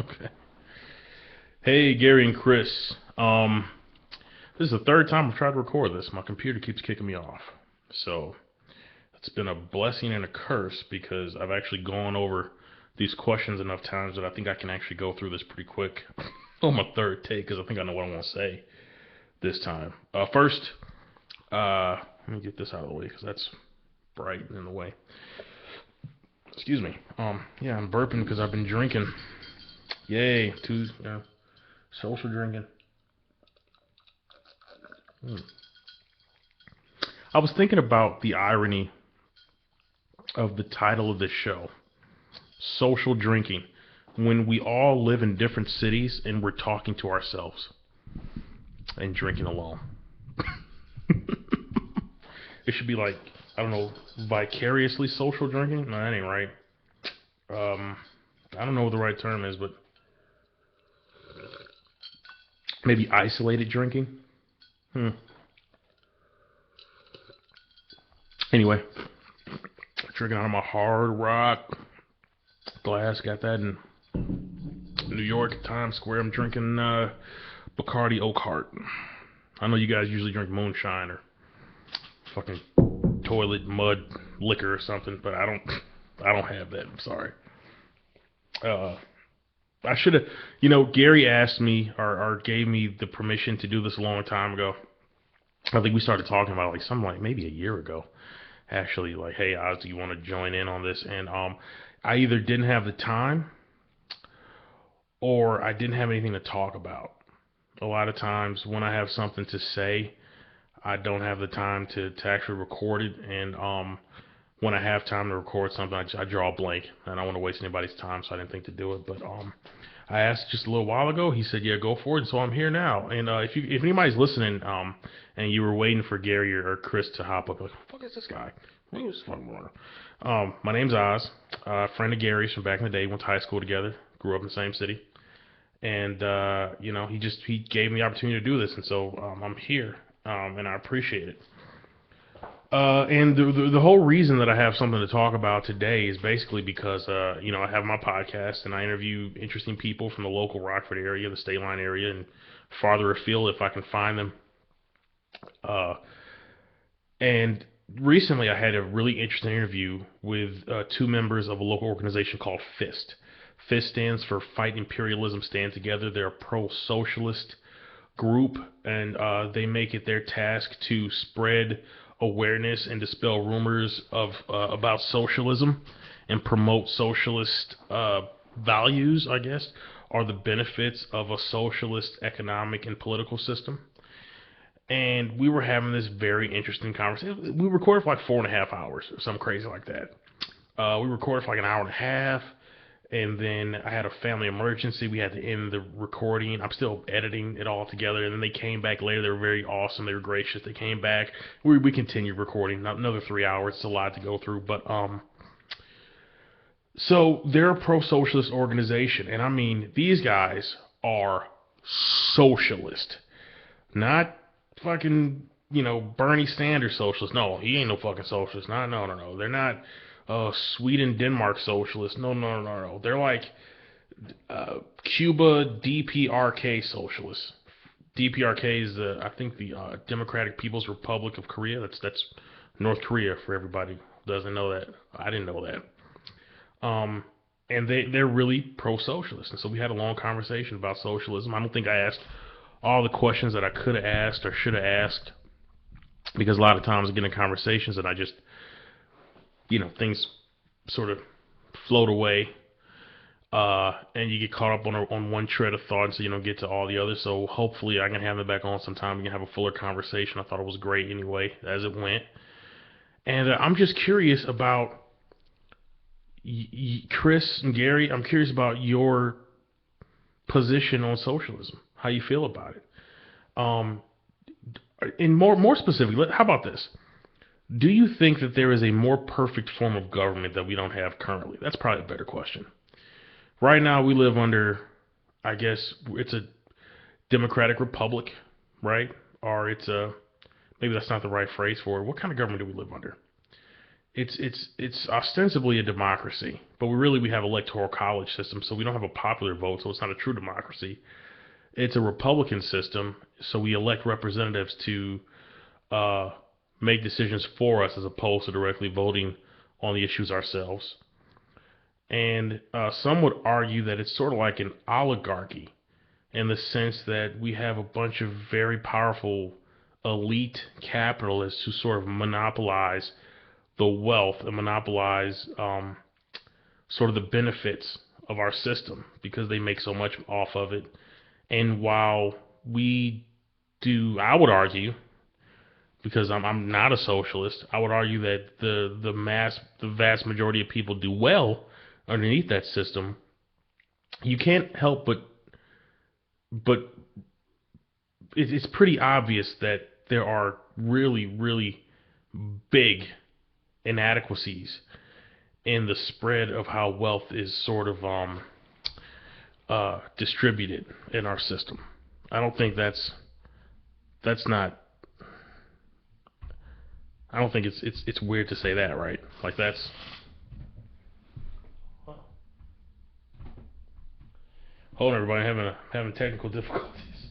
Okay. Hey, Gary and Chris. This is the third time I've tried to record this. My computer keeps kicking me off. So it's been a blessing and a curse because I've actually gone over these questions enough times that I think I can actually go through this pretty quick on my third take because I think I know what I want to say this time. First, let me get this out of the way because that's bright in the way. Excuse me. Yeah, I'm burping because I've been drinking. Yay, social drinking. I was thinking about the irony of the title of this show, social drinking, when we all live in different cities and we're talking to ourselves and drinking alone. It should be like, I don't know, vicariously social drinking? No, that ain't right. I don't know what the right term is, but maybe isolated drinking? Anyway, drinking out of my Hard Rock glass. Got that in New York, Times Square. I'm drinking Bacardi Oak Heart. I know you guys usually drink moonshine or fucking toilet mud liquor or something, but I don't have that. I'm sorry. I should have, Gary asked me or gave me the permission to do this a long time ago. I think we started talking about it like something like maybe a year ago. Actually, like, hey, Oz, do you want to join in on this? And I either didn't have the time or I didn't have anything to talk about. A lot of times when I have something to say, I don't have the time to actually record it. And when I have time to record something, I draw a blank. And I don't want to waste anybody's time, so I didn't think to do it. But I asked just a little while ago. He said, yeah, go for it. So I'm here now. And if anybody's listening and you were waiting for Gary or Chris to hop up, like, what the fuck is this guy? My name's Oz, friend of Gary's from back in the day. Went to high school together, grew up in the same city. And, he gave me the opportunity to do this. And so I'm here, and I appreciate it. And the whole reason that I have something to talk about today is basically because, I have my podcast and I interview interesting people from the local Rockford area, the State Line area, and farther afield if I can find them. And recently I had a really interesting interview with two members of a local organization called FIST. FIST stands for Fight Imperialism Stand Together. They're a pro-socialist group, and they make it their task to spread awareness and dispel rumors of about socialism and promote socialist values, I guess, are the benefits of a socialist economic and political system. And we were having this very interesting conversation. We recorded for like 4.5 hours or something crazy like that. We recorded for like an hour and a half. And then I had a family emergency. We had to end the recording. I'm still editing it all together. And then they came back later. They were very awesome. They were gracious. They came back. We continued recording. Another 3 hours. It's a lot to go through. But so they're a pro-socialist organization. And I mean, these guys are socialist. Not fucking, Bernie Sanders socialist. No, he ain't no fucking socialist. No. They're not Sweden, Denmark socialists. No. They're like Cuba DPRK socialists. DPRK is I think the Democratic People's Republic of Korea. That's North Korea for everybody who doesn't know that. I didn't know that. And they're really pro-socialist. And so we had a long conversation about socialism. I don't think I asked all the questions that I could have asked or should have asked, because a lot of times I get in conversations and I just, things sort of float away, and you get caught up on one thread of thought, so you don't get to all the others. So hopefully I can have them back on sometime. We can have a fuller conversation. I thought it was great anyway as it went. And I'm just curious about Chris and Gary. I'm curious about your position on socialism. How you feel about it? And more specifically, how about this? Do you think that there is a more perfect form of government that we don't have currently? That's probably a better question. Right now, we live under, I guess, it's a democratic republic, right? Or maybe that's not the right phrase for it. What kind of government do we live under? it's ostensibly a democracy, but we have electoral college system, so we don't have a popular vote, so it's not a true democracy. It's a Republican system, so we elect representatives to uh, make decisions for us as opposed to directly voting on the issues ourselves. And some would argue that it's sort of like an oligarchy in the sense that we have a bunch of very powerful elite capitalists who sort of monopolize the wealth and monopolize sort of the benefits of our system because they make so much off of it. And while we do, I would argue, because I'm not a socialist, I would argue that the vast majority of people do well underneath that system. You can't help but it's pretty obvious that there are really big inadequacies in the spread of how wealth is sort of distributed in our system. I don't think that's not. I don't think it's weird to say that, right? Like that's. Hold on, everybody, having technical difficulties.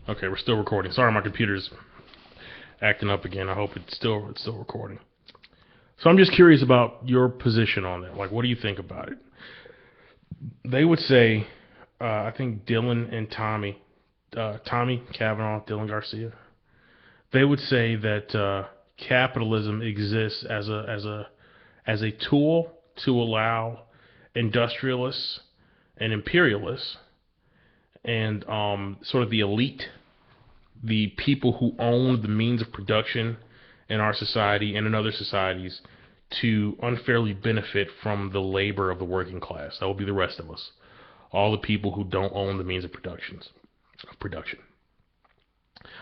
Okay, we're still recording. Sorry, my computer's acting up again. I hope it's still recording. So I'm just curious about your position on that. Like, what do you think about it? They would say, I think Dylan and Tommy Kavanaugh, Dylan Garcia, they would say that capitalism exists as a tool to allow industrialists and imperialists and sort of the elite, the people who own the means of production in our society and in other societies, to unfairly benefit from the labor of the working class. That will be the rest of us, all the people who don't own the means of production.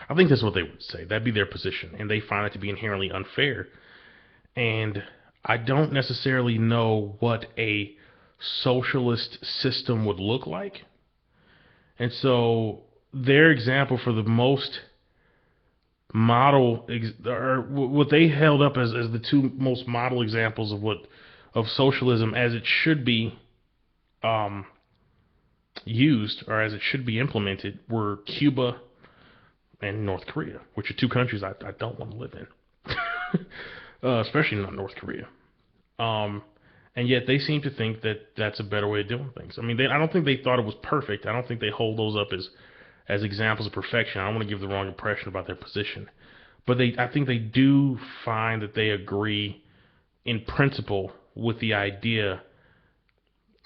I think that's what they would say. That'd be their position, and they find it to be inherently unfair. And I don't necessarily know what a socialist system would look like. And so their example for the most model, or what they held up as the two most model examples of socialism as it should be used, or as it should be implemented, were Cuba and North Korea, which are two countries I don't want to live in, especially not North Korea. And yet they seem to think that that's a better way of doing things. I mean, I don't think they thought it was perfect. I don't think they hold those up as examples of perfection. I don't want to give the wrong impression about their position. But I think they do find that they agree in principle with the idea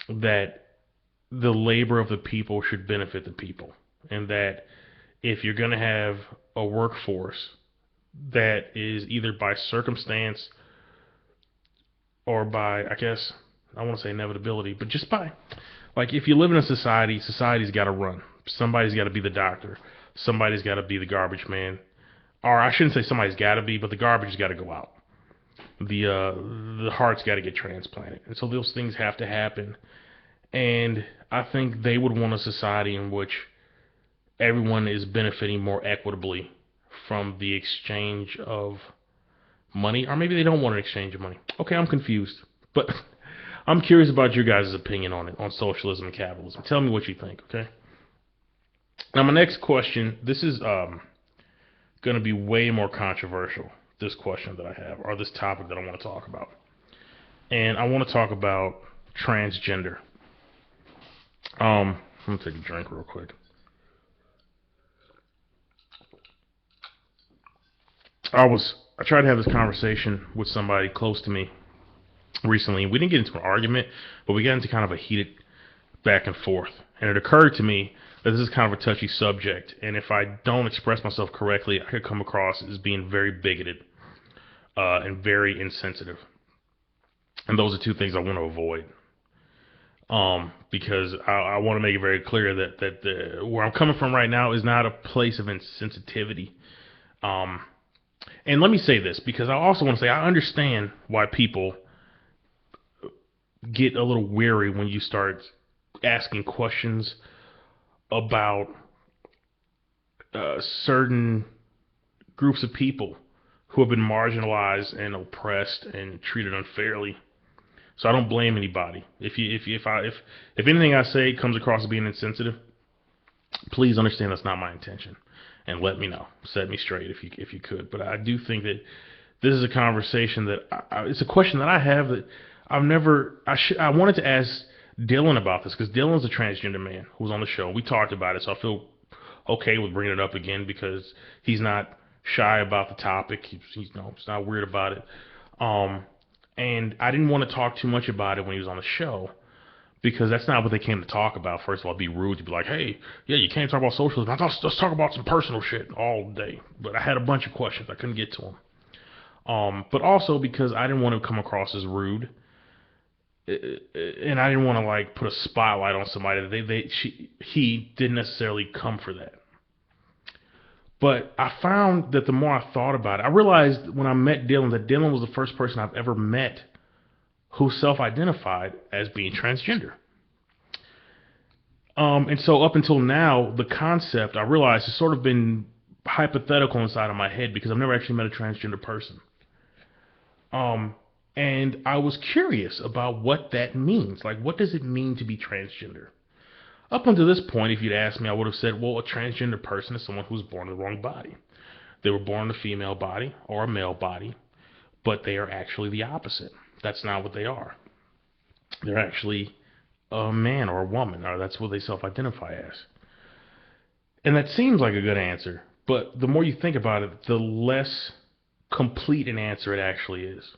that the labor of the people should benefit the people. And that if you're going to have a workforce that is either by circumstance or by, I guess, I want to say inevitability, but just by, like, if you live in a society, society's got to run. Somebody's got to be the doctor. Somebody's got to be the garbage man. Or I shouldn't say somebody's got to be, but the garbage has got to go out. The heart's got to get transplanted. And so those things have to happen. And I think they would want a society in which everyone is benefiting more equitably from the exchange of money, or maybe they don't want an exchange of money. Okay, I'm confused, but I'm curious about your guys' opinion on it, on socialism and capitalism. Tell me what you think, okay? Now, my next question, this is going to be way more controversial, this question that I have, or this topic that I want to talk about. And I want to talk about transgender. I'm going to take a drink real quick. I tried to have this conversation with somebody close to me recently. We didn't get into an argument, but we got into kind of a heated back and forth. And it occurred to me that this is kind of a touchy subject. And if I don't express myself correctly, I could come across as being very bigoted and very insensitive. And those are two things I want to avoid. Because I want to make it very clear that where I'm coming from right now is not a place of insensitivity. And let me say this, because I also want to say I understand why people get a little weary when you start asking questions about certain groups of people who have been marginalized and oppressed and treated unfairly. So I don't blame anybody. If anything I say comes across as being insensitive, please understand that's not my intention, and let me know, set me straight if you could. But I do think that this is a conversation that it's a question that I have that I wanted to ask Dylan about this, because Dylan's a transgender man who was on the show. We talked about it, so I feel okay with bringing it up again because he's not shy about the topic. He's not weird about it. And I didn't want to talk too much about it when he was on the show, because that's not what they came to talk about. First of all, it'd be rude to be like, hey, yeah, you can't talk about socialism. I thought let's talk about some personal shit all day. But I had a bunch of questions. I couldn't get to them. But also because I didn't want to come across as rude. And I didn't want to like put a spotlight on somebody that he didn't necessarily come for that. But I found that the more I thought about it, I realized when I met Dylan that Dylan was the first person I've ever met who self-identified as being transgender. And so up until now, the concept, I realized, has sort of been hypothetical inside of my head because I've never actually met a transgender person. And I was curious about what that means. Like, what does it mean to be transgender? Up until this point, if you'd asked me, I would have said, well, a transgender person is someone who's born in the wrong body. They were born in a female body or a male body, but they are actually the opposite. That's not what they are. They're actually a man or a woman, or that's what they self-identify as. And that seems like a good answer, but the more you think about it, the less complete an answer it actually is.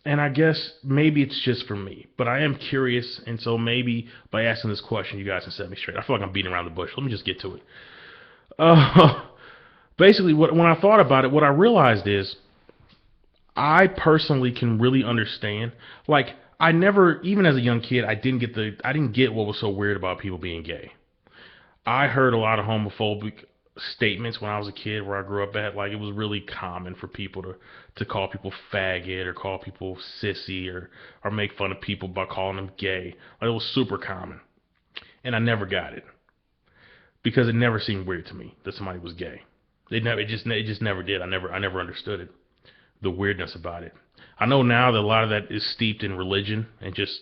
And I guess maybe it's just for me, but I am curious, and so maybe by asking this question, you guys can set me straight. I feel like I'm beating around the bush. Let me just get to it. Basically, when I thought about it, what I realized is I personally can really understand. Like, I never, even as a young kid, I didn't get what was so weird about people being gay. I heard a lot of homophobic statements when I was a kid where I grew up at. Like, it was really common for people to call people faggot or call people sissy or make fun of people by calling them gay. Like, it was super common. And I never got it because it never seemed weird to me that somebody was gay. It just never did. I never understood it, the weirdness about it. I know now that a lot of that is steeped in religion and just,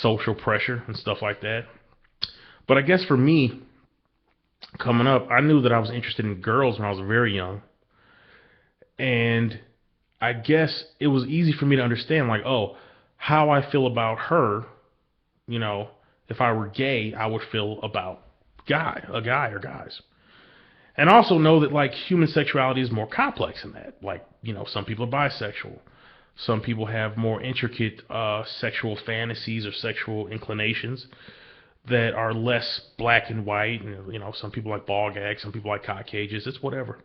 social pressure and stuff like that. But I guess for me, coming up, I knew that I was interested in girls when I was very young. And I guess it was easy for me to understand, like, oh, how I feel about her, if I were gay, I would feel about a guy or guys. And I also know that, like, human sexuality is more complex than that. Like, some people are bisexual. Some people have more intricate sexual fantasies or sexual inclinations that are less black and white. And, some people like ball gags, some people like cock cages. It's whatever.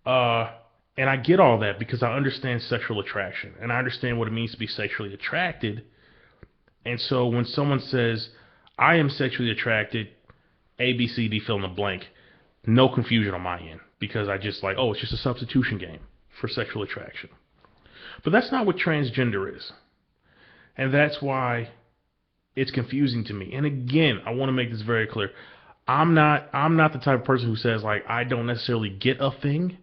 And I get all that because I understand sexual attraction. And I understand what it means to be sexually attracted. And so when someone says, I am sexually attracted, A, B, C, D, fill in the blank, no confusion on my end, because I just like, oh, it's just a substitution game for sexual attraction. But that's not what transgender is. And that's why it's confusing to me. And again, I want to make this very clear. I'm not the type of person who says, like, I don't necessarily get a thing,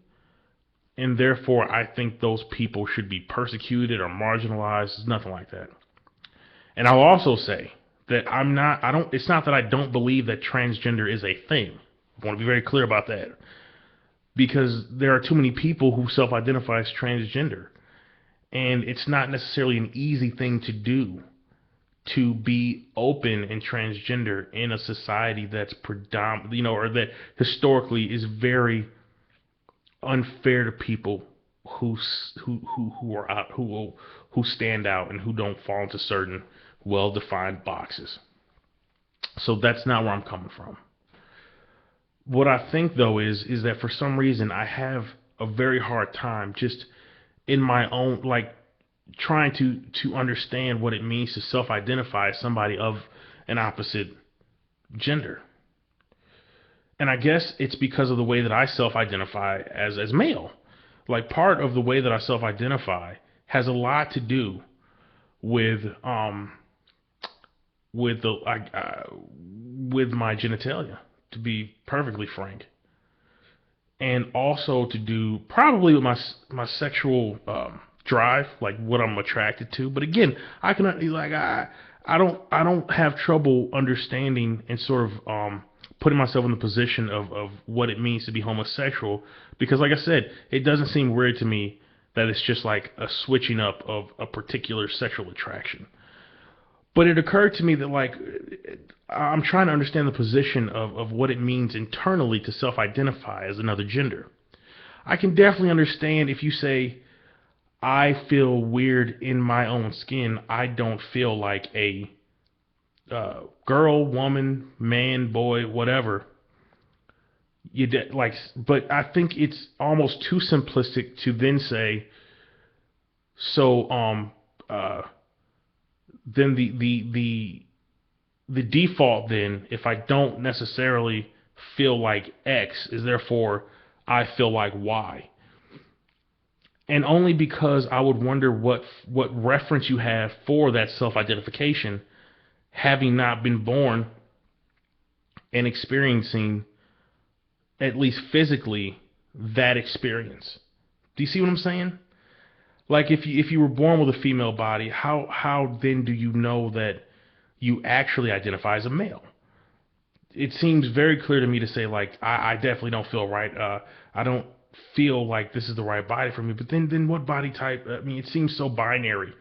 and therefore I think those people should be persecuted or marginalized. It's nothing like that. And I'll also say that it's not that I don't believe that transgender is a thing. I want to be very clear about that, because there are too many people who self-identify as transgender, and it's not necessarily an easy thing to do to be open and transgender in a society that's predominant, or that historically is very unfair to people who are out, who stand out and who don't fall into certain well-defined boxes. So that's not where I'm coming from. What I think, though, is that for some reason I have a very hard time just in my own, like, trying to understand what it means to self-identify as somebody of an opposite gender. And I guess it's because of the way that I self-identify as male. Like, part of the way that I self-identify has a lot to do with my genitalia. to be perfectly frank, and also to do probably with my sexual drive, like what I'm attracted to. But again, I can like I don't have trouble understanding and sort of putting myself in the position of what it means to be homosexual, because like I said, it doesn't seem weird to me that it's just like a switching up of a particular sexual attraction. But it occurred to me that like I'm trying to understand the position of what it means internally to self-identify as another gender. I can definitely understand if you say I feel weird in my own skin. I don't feel like a girl, woman, man, boy, whatever. But I think it's almost too simplistic to then say, so then the default then, if I don't necessarily feel like X, is therefore I feel like Y. And only because I would wonder what reference you have for that self-identification, having not been born and experiencing, at least physically, that experience. Do you see what I'm saying? Like if you were born with a female body, how then do you know that you actually identify as a male? It seems very clear to me to say like I definitely don't feel right. I don't feel like this is the right body for me. But then what body type? I mean, it seems so binary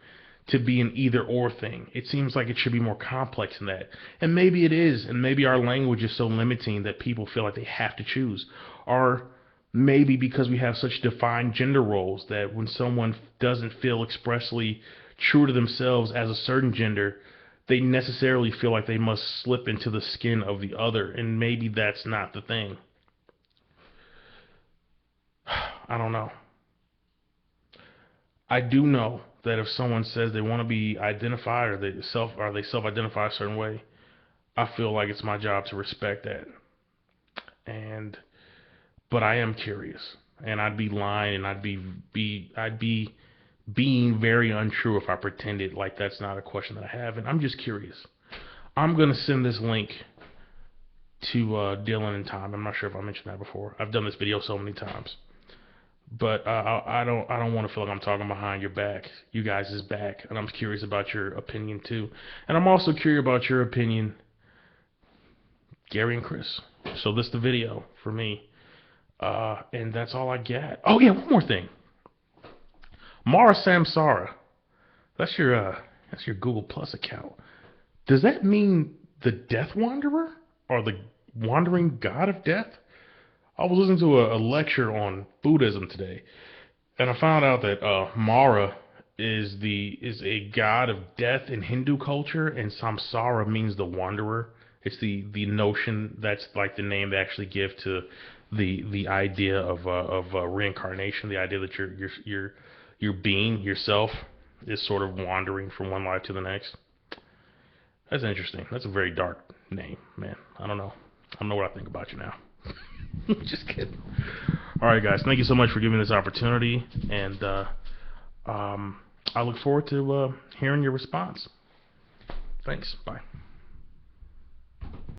to be an either or thing. It seems like it should be more complex than that. And maybe it is. And maybe our language is so limiting that people feel like they have to choose. Or maybe because we have such defined gender roles that when someone doesn't feel expressly true to themselves as a certain gender, they necessarily feel like they must slip into the skin of the other. And maybe that's not the thing. I don't know. I do know that if someone says they want to be identified or they self-identify a certain way, I feel like it's my job to respect that. But I am curious, and I'd be lying, and I'd be being very untrue if I pretended like that's not a question that I have. And I'm just curious. I'm gonna send this link to Dylan and Tom. I'm not sure if I mentioned that before. I've done this video so many times. But I don't want to feel like I'm talking behind your back, you guys' back, and I'm curious about your opinion too. And I'm also curious about your opinion, Gary and Chris. So this is the video for me, and that's all I got. Oh yeah, one more thing. Mara Samsara, that's your Google Plus account. Does that mean the Death Wanderer or the wandering god of death? I was listening to a lecture on Buddhism today, and I found out that Mara is a god of death in Hindu culture, and Samsara means the wanderer. It's the notion that's like the name they actually give to the idea of reincarnation, the idea that your being yourself is sort of wandering from one life to the next. That's interesting. That's a very dark name, man. I don't know. I don't know what I think about you now. Just kidding. Alright guys, thank you so much for giving me this opportunity, and I look forward to hearing your response. Thanks. Bye.